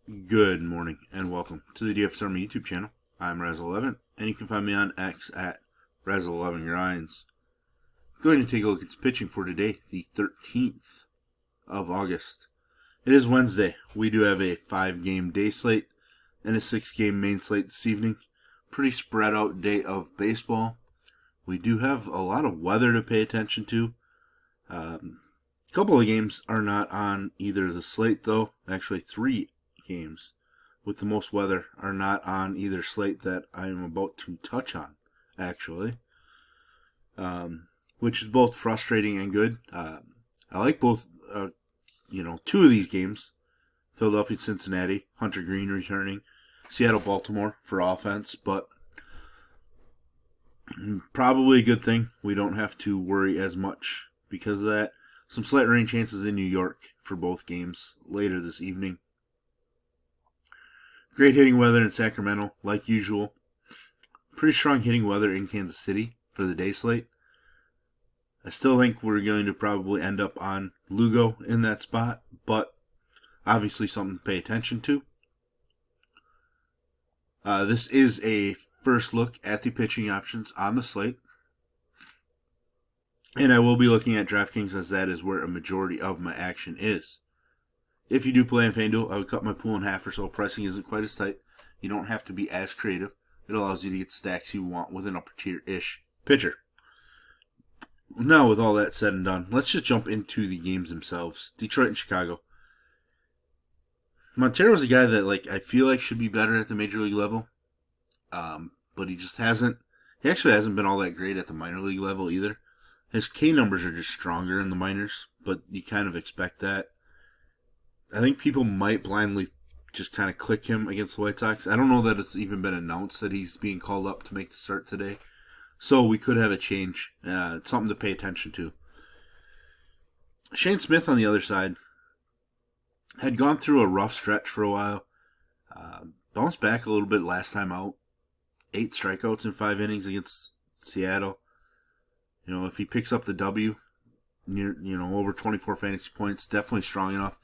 Good morning and welcome to the DFS Army YouTube channel. I'm Razzle11 and you can find me on X at Razzle11Grinds. Going to take a look at some pitching for today, the 13th of August. It is Wednesday. We do have a 5-game day slate and a 6-game main slate this evening. Pretty spread out day of baseball. We do have a lot of weather to pay attention to. A couple of games are not on either the slate though. Actually 3 games with the most weather are not on either slate that I am about to touch on, actually, which is both frustrating and good. I like both, 2 of these games. Philadelphia, Cincinnati, Hunter Green returning, Seattle, Baltimore for offense, but probably a good thing. We don't have to worry as much because of that. Some slight rain chances in New York for both games later this evening. Great hitting weather in Sacramento, like usual. Pretty strong hitting weather in Kansas City for the day slate. I still think we're going to probably end up on Lugo in that spot, but obviously something to pay attention to. This is a first look at the pitching options on the slate. And I will be looking at DraftKings as that is where a majority of my action is. If you do play on FanDuel, I would cut my pool in half or so. Pricing isn't quite as tight. You don't have to be as creative. It allows you to get stacks you want with an upper tier-ish pitcher. Now, with all that said and done, let's just jump into the games themselves. Detroit and Chicago. Montero's a guy that I feel like should be better at the major league level, but he just hasn't. He actually hasn't been all that great at the minor league level either. His K numbers are just stronger in the minors, but you kind of expect that. I think people might blindly just kind of click him against the White Sox. I don't know that it's even been announced that he's being called up to make the start today. So we could have a change. It's something to pay attention to. Shane Smith on the other side had gone through a rough stretch for a while. Bounced back a little bit last time out. 8 strikeouts in 5 innings against Seattle. If he picks up the W, near over 24 fantasy points, definitely strong enough.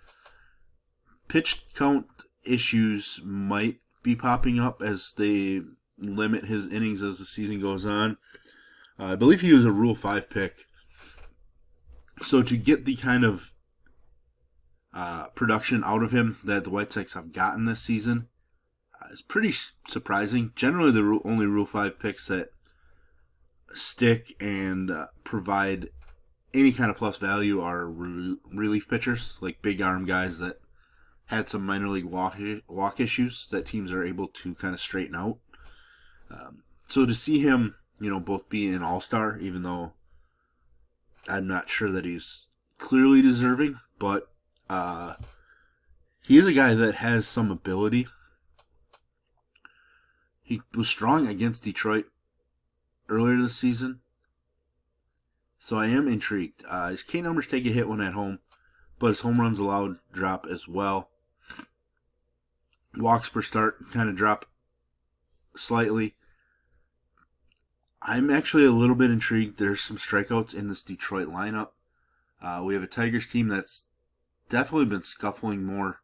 Pitch count issues might be popping up as they limit his innings as the season goes on. I believe he was a Rule 5 pick. So to get the kind of production out of him that the White Sox have gotten this season is pretty surprising. Generally, the only Rule 5 picks that stick and provide any kind of plus value are relief pitchers, like big arm guys that had some minor league walk issues that teams are able to kind of straighten out. So to see him, both be an all-star, even though I'm not sure that he's clearly deserving, but he is a guy that has some ability. He was strong against Detroit earlier this season, so I am intrigued. His K numbers take a hit when at home, but his home runs allowed drop as well. Walks per start kind of drop slightly. I'm actually a little bit intrigued. There's some strikeouts in this Detroit lineup. We have a Tigers team that's definitely been scuffling more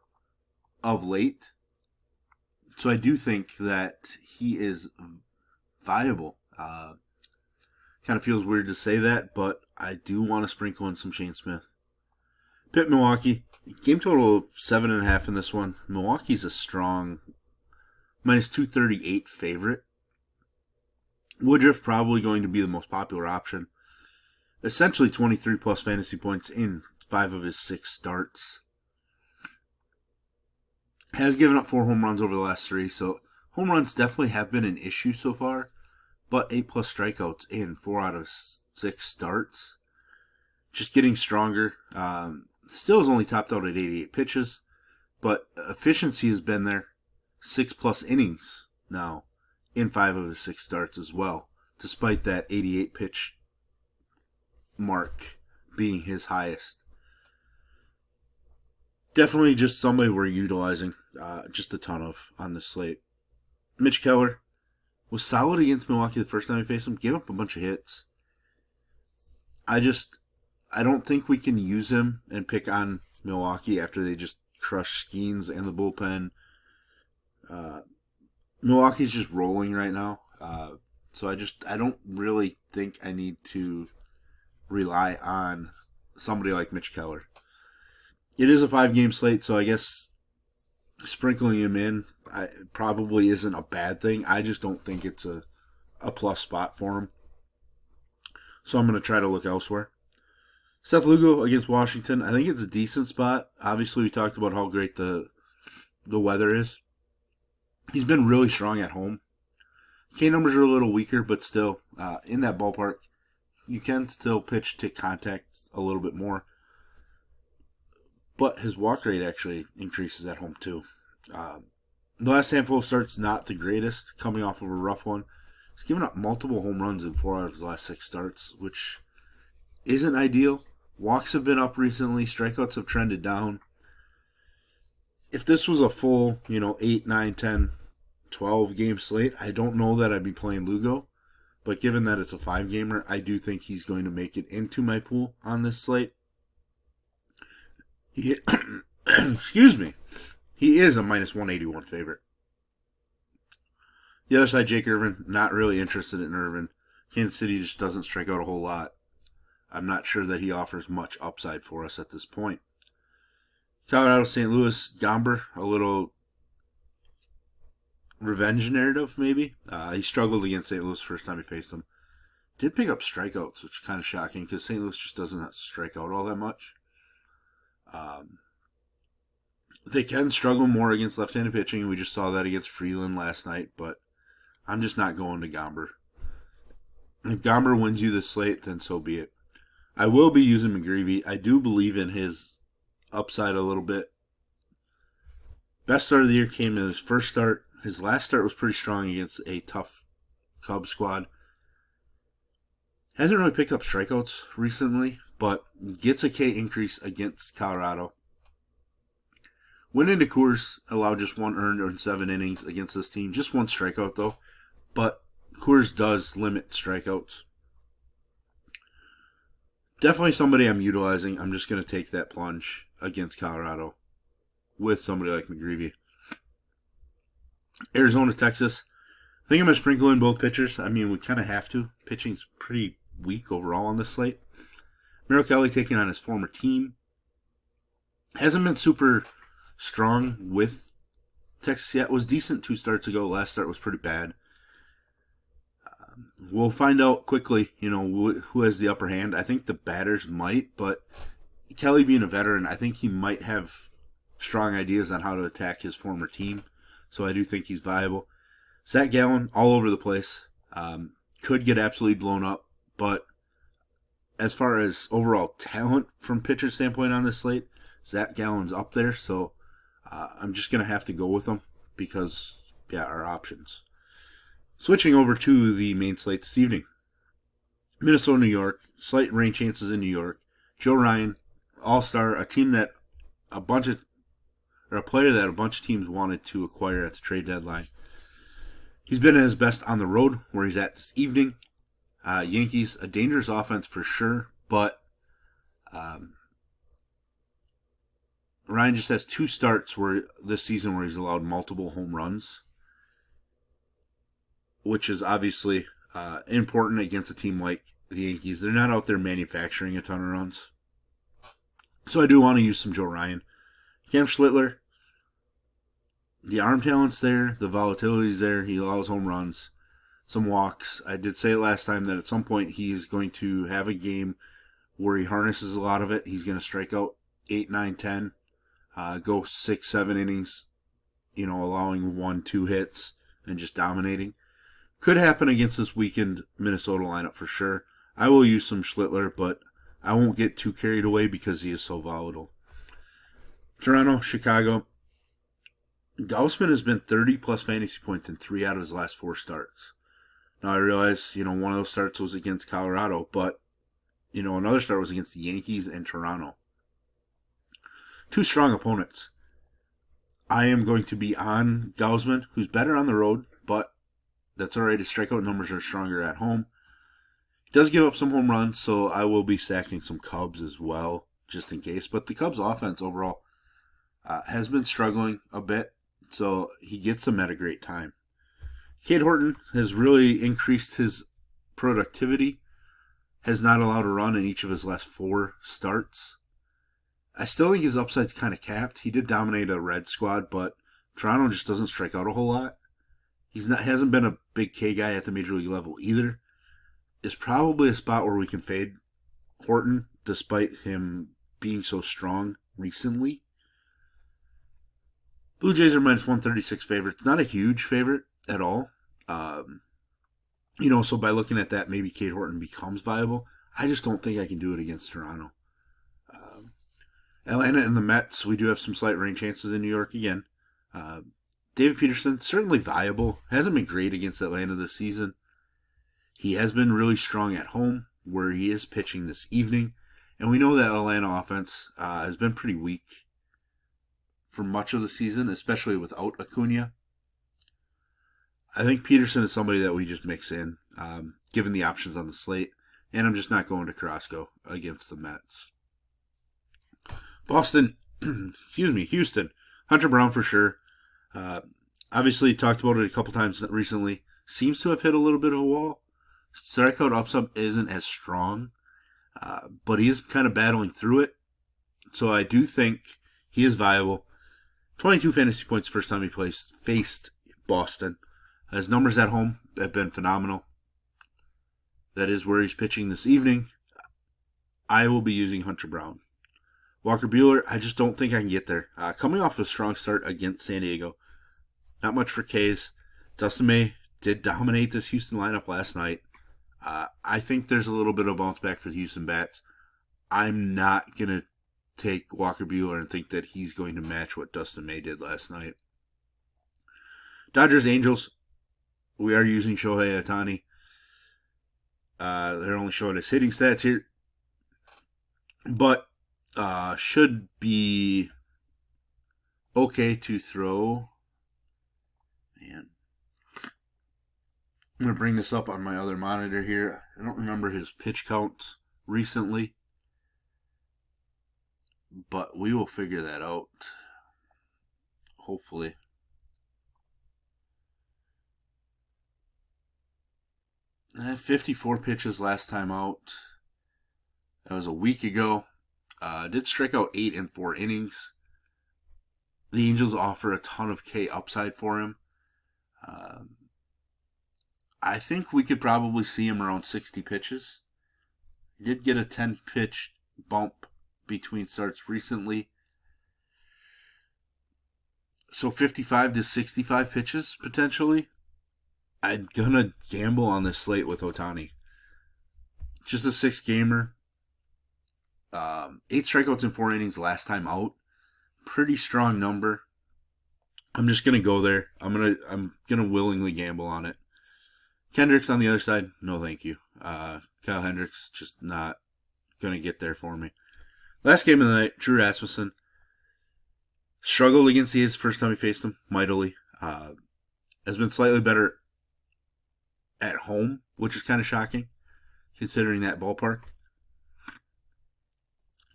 of late. So I do think that he is viable. Kind of feels weird to say that, but I do want to sprinkle in some Shane Smith. Pitt, Milwaukee. Game total of 7.5 in this one. Milwaukee's a strong minus 238 favorite. Woodruff probably going to be the most popular option. Essentially 23 plus fantasy points in 5 of his 6 starts. Has given up 4 home runs over the last 3, so home runs definitely have been an issue so far. But 8 plus strikeouts in 4 out of 6 starts. Just getting stronger. Still has only topped out at 88 pitches, but efficiency has been there. 6 plus innings now in 5 of his 6 starts as well, despite that 88 pitch mark being his highest. Definitely just somebody we're utilizing just a ton of on this slate. Mitch Keller was solid against Milwaukee the first time we faced him. Gave up a bunch of hits. I don't think we can use him and pick on Milwaukee after they just crushed Skeens and the bullpen Milwaukee's just rolling right now. So I don't really think I need to rely on somebody like Mitch Keller. It is a 5-game slate, so I guess sprinkling him in probably isn't a bad thing. I just don't think it's a plus spot for him. So I'm going to try to look elsewhere. Seth Lugo against Washington. I think it's a decent spot. Obviously, we talked about how great the weather is. He's been really strong at home. K numbers are a little weaker, but still, in that ballpark, you can still pitch to contact a little bit more. But his walk rate actually increases at home too. The last handful of starts, not the greatest, coming off of a rough one. He's given up multiple home runs in 4 out of his last 6 starts, which isn't ideal. Walks have been up recently. Strikeouts have trended down. If this was a full, 8, 9, 10, 12 game slate, I don't know that I'd be playing Lugo. But given that it's a 5-gamer, I do think he's going to make it into my pool on this slate. Excuse me. He is a minus 181 favorite. The other side, Jake Irvin, not really interested in Irvin. Kansas City just doesn't strike out a whole lot. I'm not sure that he offers much upside for us at this point. Colorado, St. Louis, Gomber, a little revenge narrative, maybe. He struggled against St. Louis the first time he faced him. Did pick up strikeouts, which is kind of shocking because St. Louis just doesn't strike out all that much. They can struggle more against left-handed pitching. We just saw that against Freeland last night, but I'm just not going to Gomber. If Gomber wins you this slate, then so be it. I will be using McGreevy. I do believe in his upside a little bit. Best start of the year came in his first start. His last start was pretty strong against a tough Cubs squad. Hasn't really picked up strikeouts recently, but gets a K increase against Colorado. Went into Coors, allowed just 1 earned in 7 innings against this team. Just 1 strikeout, though. But Coors does limit strikeouts. Definitely somebody I'm utilizing. I'm just going to take that plunge against Colorado with somebody like McGreevy. Arizona, Texas. I think I'm going to sprinkle in both pitchers. I mean, we kind of have to. Pitching's pretty weak overall on this slate. Merrill Kelly taking on his former team. Hasn't been super strong with Texas yet. Was decent 2 starts ago. Last start was pretty bad. We'll find out quickly, who has the upper hand. I think the batters might, but Kelly being a veteran, I think he might have strong ideas on how to attack his former team. So I do think he's viable. Zach Gallen, all over the place. Could get absolutely blown up, but as far as overall talent from pitcher standpoint on this slate, Zach Gallen's up there, so I'm just going to have to go with him because, our options. Switching over to the main slate this evening. Minnesota, New York. Slight rain chances in New York. Joe Ryan, all-star, a player that a bunch of teams wanted to acquire at the trade deadline. He's been at his best on the road, where he's at this evening. Yankees, a dangerous offense for sure, but Ryan just has 2 starts this season where he's allowed multiple home runs, which is obviously important against a team like the Yankees. They're not out there manufacturing a ton of runs. So I do want to use some Joe Ryan. Cam Schlittler, the arm talent's there, the volatility's there, he allows home runs, some walks. I did say it last time that at some point he's going to have a game where he harnesses a lot of it. He's going to strike out 8, 9, 10, go 6, 7 innings, allowing 1, 2 hits and just dominating. Could happen against this weakened Minnesota lineup for sure. I will use some Schlittler, but I won't get too carried away because he is so volatile. Toronto, Chicago. Gausman has been 30-plus fantasy points in 3 out of his last 4 starts. Now, I realize, one of those starts was against Colorado, but, another start was against the Yankees and Toronto. 2 strong opponents. I am going to be on Gausman, who's better on the road, but that's all right. His strikeout numbers are stronger at home. He does give up some home runs, so I will be stacking some Cubs as well, just in case. But the Cubs' offense overall has been struggling a bit. So he gets them at a great time. Cade Horton has really increased his productivity, has not allowed a run in each of his last 4 starts. I still think his upside's kind of capped. He did dominate a red squad, but Toronto just doesn't strike out a whole lot. Hasn't been a big K guy at the major league level either. It's probably a spot where we can fade Horton, despite him being so strong recently. Blue Jays are minus 136 favorites. Not a huge favorite at all. So by looking at that, maybe Cade Horton becomes viable. I just don't think I can do it against Toronto. Atlanta and the Mets, we do have some slight rain chances in New York again. David Peterson, certainly viable. Hasn't been great against Atlanta this season. He has been really strong at home, where he is pitching this evening. And we know that Atlanta offense has been pretty weak for much of the season, especially without Acuna. I think Peterson is somebody that we just mix in, given the options on the slate. And I'm just not going to Carrasco against the Mets. Houston, Hunter Brown for sure. Obviously, talked about it a couple times recently. Seems to have hit a little bit of a wall. Strikeout upside isn't as strong, but he is kind of battling through it. So I do think he is viable. 22 fantasy points first time he faced Boston. His numbers at home have been phenomenal. That is where he's pitching this evening. I will be using Hunter Brown. Walker Buehler, I just don't think I can get there. Coming off a strong start against San Diego. Not much for K's. Dustin May did dominate this Houston lineup last night. I think there's a little bit of bounce back for the Houston Bats. I'm not going to take Walker Buehler and think that he's going to match what Dustin May did last night. Dodgers Angels, we are using Shohei Ohtani. They're only showing his hitting stats here. But should be okay to throw. Man. I'm going to bring this up on my other monitor here. I don't remember his pitch counts recently, but we will figure that out, hopefully. I had 54 pitches last time out. That was a week ago. Did strike out 8 in 4 innings. The Angels offer a ton of K upside for him. I think we could probably see him around 60 pitches. He did get a 10-pitch bump between starts recently. So 55 to 65 pitches, potentially. I'm going to gamble on this slate with Ohtani. Just a 6-gamer. 8 strikeouts in 4 innings last time out. Pretty strong number. I'm just going to go there. I'm gonna willingly gamble on it. Kendricks on the other side, no thank you. Kyle Hendricks just not going to get there for me. Last game of the night, Drew Rasmussen. Struggled against the A's first time he faced him, mightily. Has been slightly better at home, which is kind of shocking, considering that ballpark.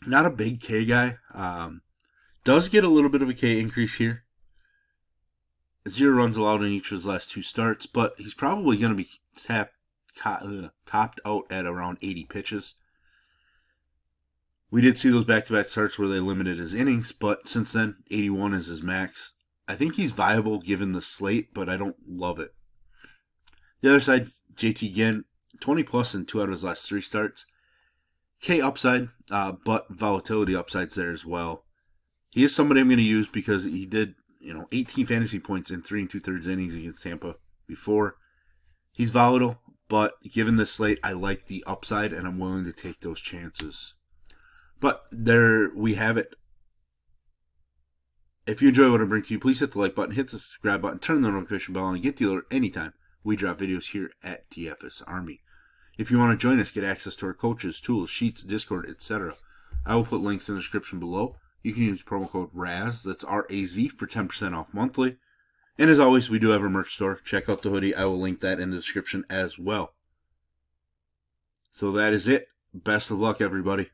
Not a big K guy. Does get a little bit of a K increase here. 0 runs allowed in each of his last 2 starts, but he's probably going to be topped out at around 80 pitches. We did see those back-to-back starts where they limited his innings, but since then, 81 is his max. I think he's viable given the slate, but I don't love it. The other side, JT Ginn, 20 plus in 2 out of his last 3 starts. K upside, but volatility upside's there as well. He is somebody I'm going to use because he did 18 fantasy points in 3 2/3 innings against Tampa before. He's volatile, but given the slate, I like the upside, and I'm willing to take those chances. But there we have it. If you enjoy what I bring to you, please hit the like button, hit the subscribe button, turn the notification bell on, and get the alert anytime we drop videos here at DFS Army. If you want to join us, get access to our coaches, tools, sheets, Discord, etc. I will put links in the description below. You can use promo code RAZ, that's R-A-Z, for 10% off monthly. And as always, we do have a merch store. Check out the hoodie. I will link that in the description as well. So that is it. Best of luck, everybody.